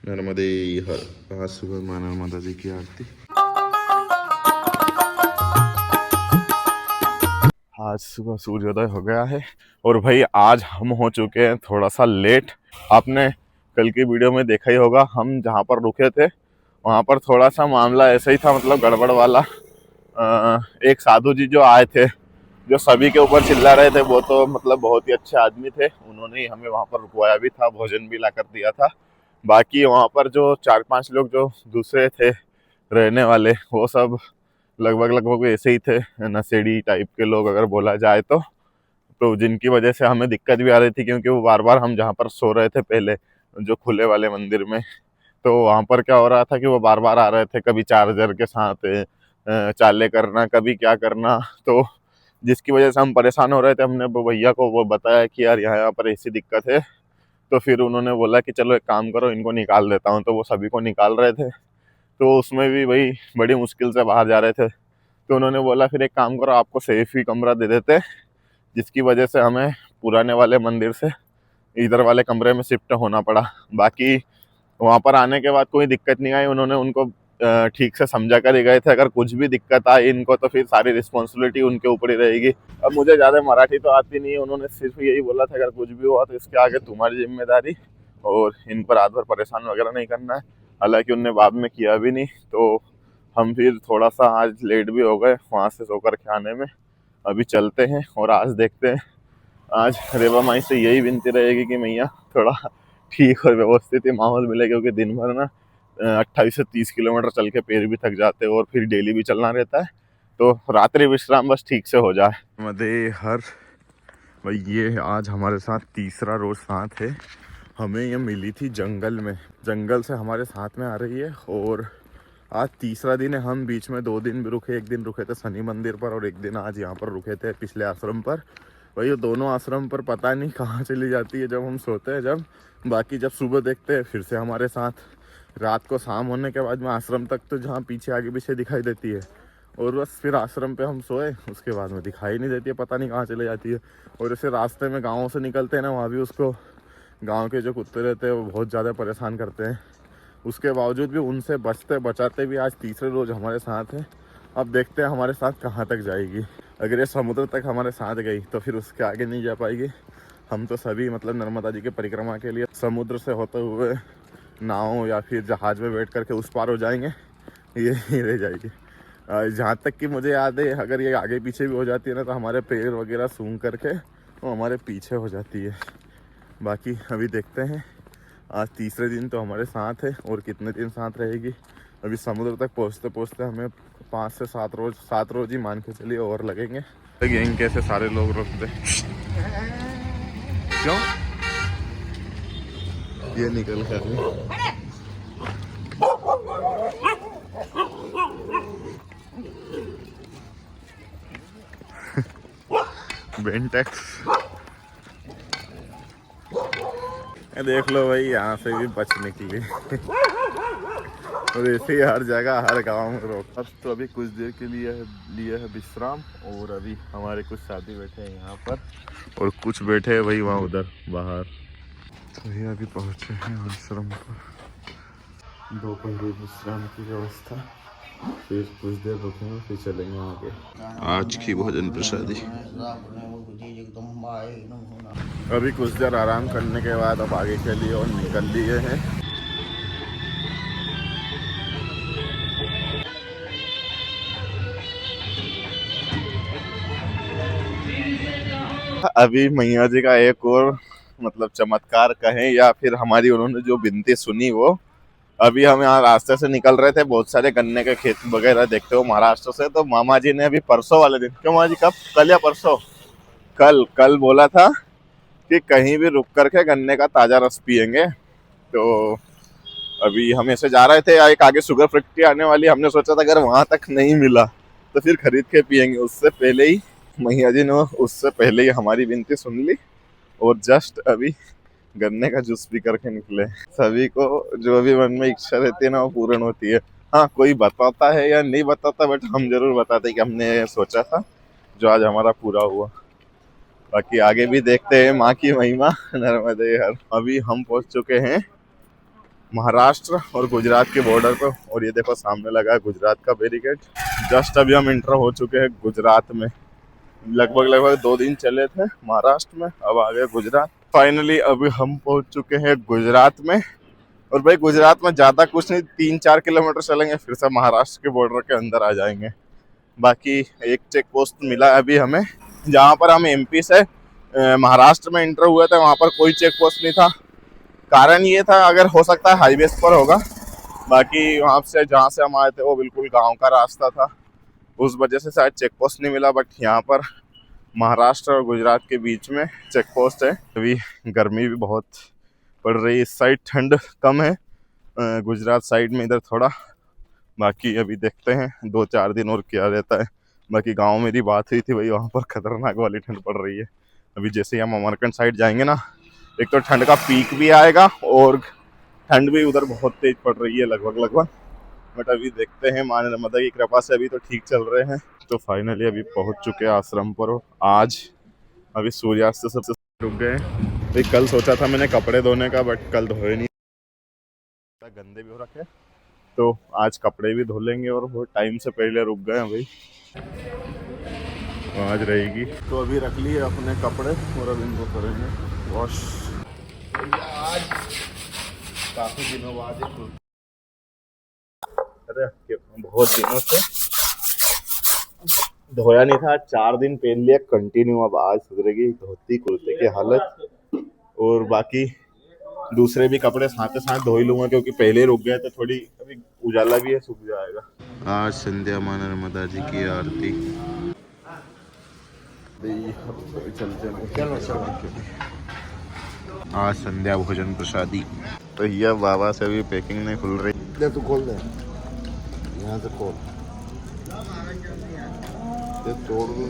नर्मदे हर। आज सुबह माँ नर्मदा जी की आरती। आज सुबह सूर्योदय हो गया है और भाई आज हम हो चुके हैं थोड़ा सा लेट। आपने कल की वीडियो में देखा ही होगा, हम जहाँ पर रुके थे वहाँ पर थोड़ा सा मामला ऐसा ही था, मतलब गड़बड़ वाला। एक साधु जी जो आए थे, जो सभी के ऊपर चिल्ला रहे थे, वो तो मतलब बहुत ही अच्छे आदमी थे। उन्होंने ही हमें वहाँ पर रुकवाया भी था, भोजन भी ला कर दिया था। बाकी वहाँ पर जो 4-5 लोग जो दूसरे थे रहने वाले, वो सब लगभग लगभग ऐसे ही थे, नशेड़ी टाइप के लोग अगर बोला जाए तो जिनकी वजह से हमें दिक्कत भी आ रही थी, क्योंकि वो बार बार हम जहाँ पर सो रहे थे पहले जो खुले वाले मंदिर में, तो वहाँ पर क्या हो रहा था कि वो बार बार आ रहे थे, कभी चार्जर के साथ चाले करना, कभी क्या करना। तो जिसकी वजह से हम परेशान हो रहे थे। हमने वो भैया को वो बताया कि यार यहाँ पर ऐसी दिक्कत है। तो फिर उन्होंने बोला कि चलो एक काम करो, इनको निकाल देता हूँ। तो वो सभी को निकाल रहे थे, तो उसमें भी वही बड़ी मुश्किल से बाहर जा रहे थे। तो उन्होंने बोला फिर एक काम करो, आपको सेफ ही कमरा दे देते, जिसकी वजह से हमें पुराने वाले मंदिर से इधर वाले कमरे में शिफ्ट होना पड़ा। बाकी वहाँ पर आने के बाद कोई दिक्कत नहीं आई। उन्होंने उनको ठीक से समझा कर ही गए थे, अगर कुछ भी दिक्कत आई इनको तो फिर सारी रिस्पॉन्सिबिलिटी उनके ऊपर ही रहेगी। अब मुझे ज़्यादा मराठी तो आती नहीं है, उन्होंने सिर्फ यही बोला था अगर कुछ भी हुआ तो इसके आगे तुम्हारी जिम्मेदारी, और इन पर रात भर परेशान वगैरह नहीं करना है। हालांकि उनने बाद में किया भी नहीं। तो हम फिर थोड़ा सा आज लेट भी हो गए वहाँ से सो कर के आने में। अभी चलते हैं और आज देखते हैं। आज रेवा माई से यही विनती रहेगी कि मैया थोड़ा ठीक और व्यवस्थित ही माहौल मिले, क्योंकि दिन भर ना 28 से 30 किलोमीटर चल के पैर भी थक जाते हैं और फिर डेली भी चलना रहता है। तो रात्रि विश्राम बस ठीक से हो जाए। मदे हर भाई, ये आज हमारे साथ तीसरा रोज साथ है। हमें ये मिली थी जंगल में, जंगल से हमारे साथ में आ रही है। और आज तीसरा दिन है। हम बीच में 2 दिन भी रुके, एक दिन रुके थे शनि मंदिर पर और एक दिन आज यहाँ पर रुके थे पिछले आश्रम पर। भाई ये दोनों आश्रम पर पता नहीं कहाँ चली जाती है जब हम सोते हैं। जब बाकी जब सुबह देखते हैं फिर से हमारे साथ, रात को शाम होने के बाद में आश्रम तक तो जहाँ पीछे आगे पीछे दिखाई देती है, और बस फिर आश्रम पे हम सोए, उसके बाद में दिखाई नहीं देती है, पता नहीं कहाँ चले जाती है। और ऐसे रास्ते में गाँव से निकलते हैं ना, वहाँ भी उसको गांव के जो कुत्ते रहते हैं वो बहुत ज़्यादा परेशान करते हैं। उसके बावजूद भी उनसे बचते बचाते भी आज तीसरे रोज़ हमारे साथ है। अब देखते हैं हमारे साथ कहाँ तक जाएगी। अगर ये समुद्र तक हमारे साथ गई तो फिर उसके आगे नहीं जा पाएगी। हम तो सभी मतलब नर्मदा जी के परिक्रमा के लिए समुद्र से होते हुए नाव या फिर जहाज़ में बैठ करके उस पार हो जाएंगे, ये ही रह जाएगी। जहाँ तक कि मुझे याद है, अगर ये आगे पीछे भी हो जाती है ना तो हमारे पैर वगैरह सूंघ करके वो हमारे पीछे हो जाती है। बाकी अभी देखते हैं। आज तीसरे दिन तो हमारे साथ है और कितने दिन साथ रहेगी। अभी समुद्र तक पहुँचते पहुँचते हमें 5 से 7 रोज ही मान के चलिए और लगेंगे। गैंग कैसे सारे लोग रुकते क्यों ये निकल कर बेंटेक्स। देख लो भाई, यहाँ से भी बच निकली। और ऐसे ही हर जगह हर गांव में रोक। अब तो अभी कुछ देर के लिए है विश्राम। और अभी हमारे कुछ साथी बैठे हैं यहाँ पर और कुछ बैठे हैं वही वहाँ उधर बाहर। तो ये अभी पहुँचे हैं आश्रम पर। दोपहर विश्राम की व्यवस्था, फिर कुछ देर रुकेंगे फिर चलेंगे आगे। आज की भोजन प्रसादी। अभी कुछ देर आराम करने के बाद अब आगे के लिए और निकल लिए हैं। अभी मैया जी का एक और मतलब चमत्कार कहें या फिर हमारी उन्होंने जो विनती सुनी वो, अभी हम यहाँ रास्ते से निकल रहे थे, बहुत सारे गन्ने के खेत वगैरह देखते हो महाराष्ट्र से। तो मामा जी ने अभी परसों वाले दिन, क्यों मामा जी कब, कल या परसों, कल बोला था कि कहीं भी रुक करके गन्ने का ताजा रस पियेंगे। तो अभी हम ऐसे जा रहे थे, एक आगे शुगर फैक्ट्री आने वाली, हमने सोचा था अगर वहां तक नहीं मिला तो फिर खरीद के पियेंगे। उससे पहले ही मैया जी ने उससे पहले ही हमारी विनती सुन ली और जस्ट अभी गन्ने का जूस पी करके निकले। सभी को जो भी मन में इच्छा रहती है ना वो पूर्ण होती है। हाँ, कोई बताता है या नहीं बताता, बट हम जरूर बताते कि हमने सोचा था, जो आज हमारा पूरा हुआ। बाकी आगे भी देखते हैं माँ की महिमा। नर्मदे हर। अभी हम पहुंच चुके हैं महाराष्ट्र और गुजरात के बॉर्डर पे। और ये देखो सामने लगा है गुजरात का बैरिकेड। जस्ट अभी हम इंटर हो चुके हैं गुजरात में। लगभग 2 दिन चले थे महाराष्ट्र में, अब आ गए गुजरात। फाइनली अभी हम पहुंच चुके हैं गुजरात में। और भाई गुजरात में ज़्यादा कुछ नहीं, 3-4 किलोमीटर चलेंगे फिर से महाराष्ट्र के बॉर्डर के अंदर आ जाएंगे। बाकी एक चेक पोस्ट मिला है अभी हमें, जहाँ पर हम एमपी से महाराष्ट्र में इंटर हुए थे वहाँ पर कोई चेक पोस्ट नहीं था। कारण ये था, अगर हो सकता है हाईवे पर होगा, बाकी वहाँ से जहाँ से हम आए थे वो बिल्कुल गांव का रास्ता था, उस वजह से शायद चेक पोस्ट नहीं मिला। बट यहाँ पर महाराष्ट्र और गुजरात के बीच में चेक पोस्ट है। अभी गर्मी भी बहुत पड़ रही है, इस साइड ठंड कम है, गुजरात साइड में इधर थोड़ा। बाकी अभी देखते हैं 2-4 दिन और क्या रहता है। बाकी गांव मेरी बात हुई थी भाई, वहाँ पर खतरनाक वाली ठंड पड़ रही है। अभी जैसे ही हम अमरकंड साइड जाएंगे ना, एक तो ठंड का पीक भी आएगा और ठंड भी उधर बहुत तेज पड़ रही है लगभग। बट अभी देखते हैं, माँ नर्मदा की कृपा से अभी तो ठीक चल रहे हैं। तो फाइनली अभी पहुंच चुके हैं आश्रम पर। आज अभी सूर्यास्त सबसे रुक गए। भाई कल सोचा था मैंने कपड़े धोने का, बट कल धोए नहीं, गंदे भी हो रखे, तो आज कपड़े भी धो लेंगे। और वो टाइम से पहले रुक गए हैं भाई, आज रहेगी। तो अभी रख लिए अपने कपड़े और अब इनको करेंगे वॉश। आज काफी दिनों बाद, अरे बहुत दिनों से धोया नहीं था, 4 दिन पहन लिया कंटिन्यू। अब आज सुधरेगी धोती कुर्ते की हालत। और बाकी दूसरे भी कपड़े साथ साथ धो ही लूंगा, क्योंकि पहले रुक गए तो थोड़ी अभी उजाला भी है, सूख जाएगा। आज संध्या मां नर्मदा जी की आरती। आज संध्या भोजन प्रसादी। तो ये बाबा से अभी पैकिंग नहीं खुल रही। ले तू खोल दे, यहाँ से खोल, ये तोड़ दूँ।